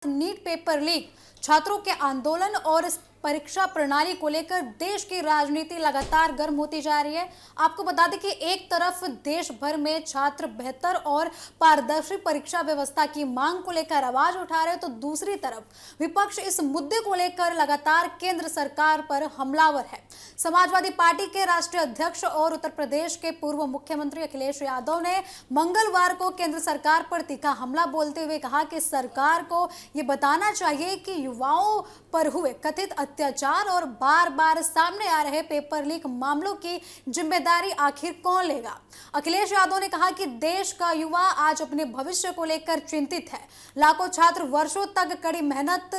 NEET paper leak, छात्रों के आंदोलन और इस परीक्षा प्रणाली को लेकर देश की राजनीति लगातार गर्म होती जा रही है। आपको बता दें कि एक तरफ देश भर में छात्र बेहतर और पारदर्शी परीक्षा व्यवस्था की मांग को लेकर आवाज उठा रहे हैं, तो दूसरी तरफ विपक्ष इस मुद्दे को लेकर लगातार केंद्र सरकार पर हमलावर है। समाजवादी पार्टी के राष्ट्रीय अध्यक्ष और उत्तर प्रदेश के पूर्व मुख्यमंत्री अखिलेश यादव ने मंगलवार को केंद्र सरकार पर तीखा हमला बोलते हुए कहा कि सरकार को ये बताना चाहिए कि युवाओं पर हुए कथित अत्याचार और बार बार सामने आ रहे पेपर लीक मामलों की जिम्मेदारी आखिर कौन लेगा। अखिलेश यादव ने कहा कि देश का युवा आज अपने भविष्य को लेकर चिंतित है। लाखों छात्र वर्षों तक कड़ी मेहनत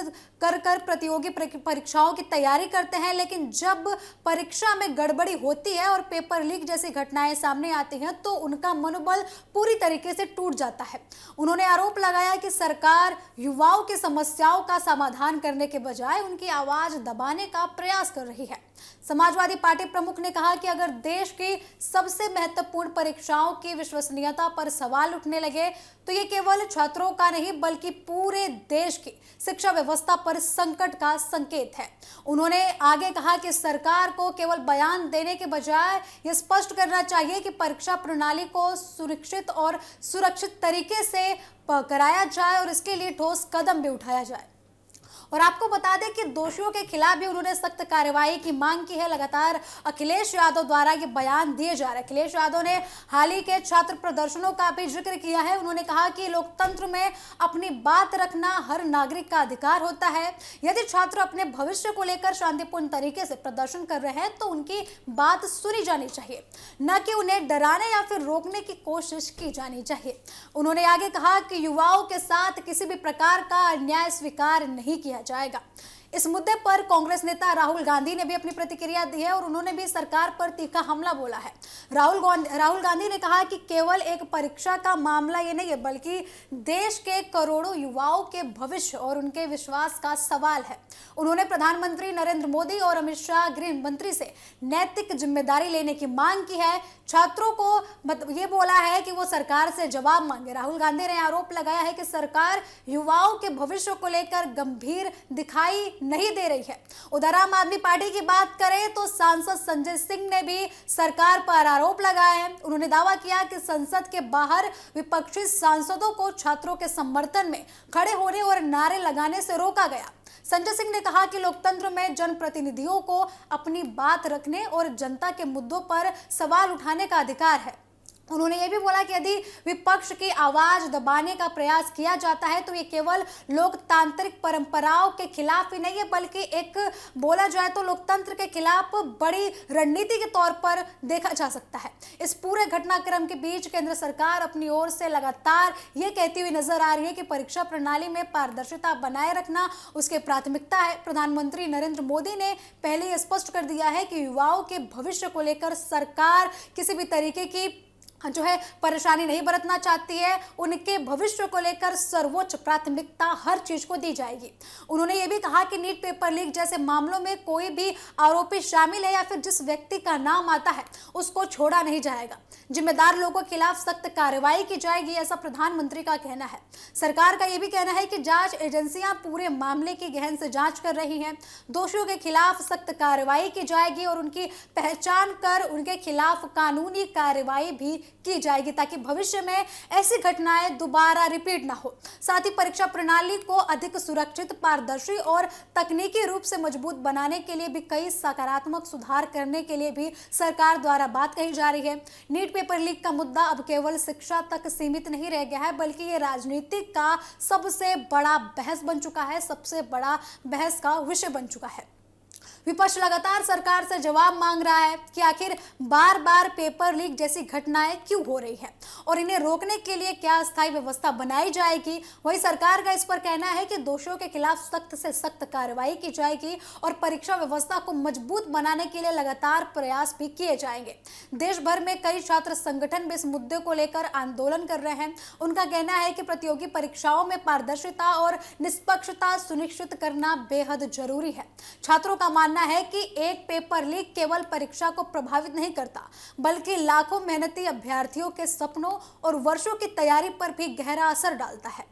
कर प्रतियोगी परीक्षाओं की तैयारी करते हैं, लेकिन जब परीक्षा में गड़बड़ी होती है और पेपर लीक जैसी घटनाएं सामने आती हैं तो उनका मनोबल पूरी तरीके से टूट जाता है। उन्होंने आरोप लगाया कि सरकार युवाओं की समस्याओं का समाधान करने के बजाय उनकी आवाज दबाने का प्रयास कर रही है। समाजवादी पार्टी प्रमुख ने कहा कि अगर देश की सबसे महत्वपूर्ण परीक्षाओं की विश्वसनीयता पर सवाल उठने लगे तो ये केवल छात्रों का नहीं बल्कि पूरे देश की शिक्षा व्यवस्था पर संकट का संकेत है। उन्होंने आगे कहा कि सरकार को केवल बयान देने के बजाय ये स्पष्ट करना चाहिए कि परीक्षा प्रणाली को सुनिश्चित और सुरक्षित तरीके से कराया जाए और इसके लिए ठोस कदम भी उठाया जाए। और आपको बता दें कि दोषियों के खिलाफ भी उन्होंने सख्त कार्रवाई की मांग की है। लगातार अखिलेश यादव द्वारा ये बयान दिए जा रहे हैं। अखिलेश यादव ने हाल ही के छात्र प्रदर्शनों का भी जिक्र किया है। उन्होंने कहा कि लोकतंत्र में अपनी बात रखना हर नागरिक का अधिकार होता है। यदि छात्र अपने भविष्य को लेकर शांतिपूर्ण तरीके से प्रदर्शन कर रहे हैं तो उनकी बात सुनी जानी चाहिए, न कि उन्हें डराने या फिर रोकने की कोशिश की जानी चाहिए। उन्होंने आगे कहा कि युवाओं के साथ किसी भी प्रकार का अन्याय स्वीकार नहीं किया जाएगा। इस मुद्दे पर कांग्रेस नेता राहुल गांधी ने भी अपनी प्रतिक्रिया दी है और उन्होंने भी सरकार पर तीखा हमला बोला है। राहुल गांधी ने कहा कि केवल एक परीक्षा का मामला ये नहीं है बल्कि देश के करोड़ों युवाओं के भविष्य और उनके विश्वास का सवाल है। उन्होंने प्रधानमंत्री नरेंद्र मोदी और अमित शाह गृह मंत्री से नैतिक जिम्मेदारी लेने की मांग की है। छात्रों को ये बोला है कि वो सरकार से जवाब मांगे। राहुल गांधी ने आरोप लगाया है कि सरकार युवाओं के भविष्य को लेकर गंभीर दिखाई नहीं दे रही है। उधर आम आदमी पार्टी की बात करें तो सांसद संजय सिंह ने भी सरकार पर आरोप लगाए हैं। उन्होंने दावा किया कि संसद के बाहर विपक्षी सांसदों को छात्रों के समर्थन में खड़े होने और नारे लगाने से रोका गया। संजय सिंह ने कहा कि लोकतंत्र में जनप्रतिनिधियों को अपनी बात रखने और जनता के मुद्दों पर सवाल उठाने का अधिकार है। उन्होंने ये भी बोला कि यदि विपक्ष की आवाज दबाने का प्रयास किया जाता है तो ये केवल लोकतांत्रिक परंपराओं के खिलाफ ही नहीं है बल्कि एक बोला जाए तो लोकतंत्र के खिलाफ बड़ी रणनीति के तौर पर देखा जा सकता है। इस पूरे घटनाक्रम के बीच केंद्र सरकार अपनी ओर से लगातार ये कहती हुई नजर आ रही है कि परीक्षा प्रणाली में पारदर्शिता बनाए रखना उसकी प्राथमिकता है। प्रधानमंत्री नरेंद्र मोदी ने पहले ये स्पष्ट कर दिया है कि युवाओं के भविष्य को लेकर सरकार किसी भी तरीके की परेशानी नहीं बरतना चाहती है। उनके भविष्य को लेकर सर्वोच्च प्राथमिकता हर चीज को दी जाएगी। उन्होंने ये भी कहा कि नीट पेपर लीक जैसे मामलों में कोई भी आरोपी शामिल है या फिर जिस व्यक्ति का नाम आता है उसको छोड़ा नहीं जाएगा। जिम्मेदार लोगों के खिलाफ सख्त कार्रवाई की जाएगी, ऐसा प्रधानमंत्री का कहना है। सरकार का यह भी कहना है कि जांच एजेंसियां पूरे मामले की गहन से जांच कर रही हैं। दोषियों के खिलाफ सख्त कार्रवाई की जाएगी और उनकी पहचान कर उनके खिलाफ कानूनी कार्रवाई भी की जाएगी ताकि भविष्य में ऐसी घटनाएं दोबारा रिपीट ना हो। साथ ही परीक्षा प्रणाली को अधिक सुरक्षित, पारदर्शी और तकनीकी रूप से मजबूत बनाने के लिए भी कई सकारात्मक सुधार करने के लिए भी सरकार द्वारा बात कही जा रही है। नीट पेपर लीक का मुद्दा अब केवल शिक्षा तक सीमित नहीं रह गया है बल्कि ये राजनीति का सबसे बड़ा बहस बन चुका है, सबसे बड़ा बहस का विषय बन चुका है। विपक्ष लगातार सरकार से जवाब मांग रहा है कि आखिर बार बार पेपर लीक जैसी घटनाएं क्यों हो रही है और इन्हें रोकने के लिए क्या स्थायी व्यवस्था बनाई जाएगी। वहीं सरकार का इस पर कहना है कि दोषियों के खिलाफ सख्त से सख्त कार्रवाई की जाएगी और परीक्षा व्यवस्था को मजबूत बनाने के लिए लगातार प्रयास भी किए जाएंगे। देश भर में कई छात्र संगठन भी इस मुद्दे को लेकर आंदोलन कर रहे हैं। उनका कहना है कि प्रतियोगी परीक्षाओं में पारदर्शिता और निष्पक्षता सुनिश्चित करना बेहद जरूरी है। छात्रों का मानना है कि एक पेपर लीक केवल परीक्षा को प्रभावित नहीं करता बल्कि लाखों मेहनती अभ्यर्थियों के सपनों और वर्षों की तैयारी पर भी गहरा असर डालता है।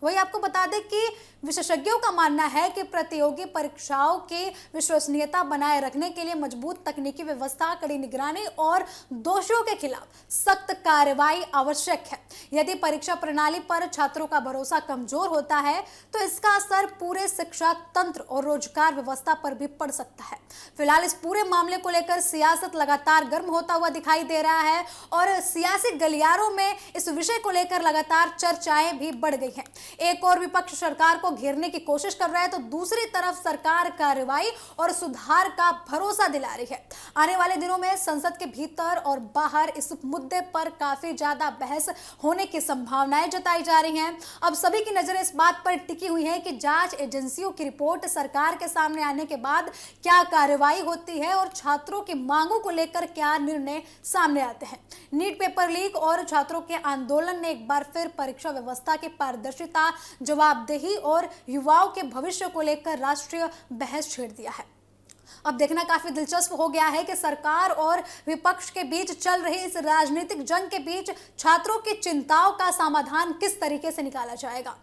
वही आपको बता दें कि विशेषज्ञों का मानना है कि प्रतियोगी परीक्षाओं की विश्वसनीयता बनाए रखने के लिए मजबूत तकनीकी व्यवस्था, कड़ी निगरानी और दोषियों के खिलाफ सख्त कार्रवाई आवश्यक है। यदि परीक्षा प्रणाली पर छात्रों का भरोसा कमजोर होता है तो इसका असर पूरे शिक्षा तंत्र और रोजगार व्यवस्था पर भी पड़ सकता है। फिलहाल इस पूरे मामले को लेकर सियासत लगातार गर्म होता हुआ दिखाई दे रहा है और सियासी गलियारों में इस विषय को लेकर लगातार चर्चाएं भी बढ़ गई हैं। एक और विपक्ष सरकार को घेरने की कोशिश कर रहा है तो दूसरी तरफ सरकार कार्रवाई और सुधार का भरोसा दिला रही है। आने वाले दिनों में संसद के भीतर और बाहर इस मुद्दे पर काफी ज्यादा बहस होने की संभावनाएं जताई जा रही हैं। अब सभी की नजरें इस बात पर टिकी हुई है कि जांच एजेंसियों की रिपोर्ट सरकार के सामने आने के बाद क्या कार्रवाई होती है और छात्रों की मांगों को लेकर क्या निर्णय सामने आते हैं। नीट पेपर लीक और छात्रों के आंदोलन ने एक बार फिर परीक्षा व्यवस्था की पारदर्शिता, जवाबदेही और युवाओं के भविष्य को लेकर राष्ट्रीय बहस छेड़ दिया है। अब देखना काफी दिलचस्प हो गया है कि सरकार और विपक्ष के बीच चल रही इस राजनीतिक जंग के बीच छात्रों की चिंताओं का समाधान किस तरीके से निकाला जाएगा।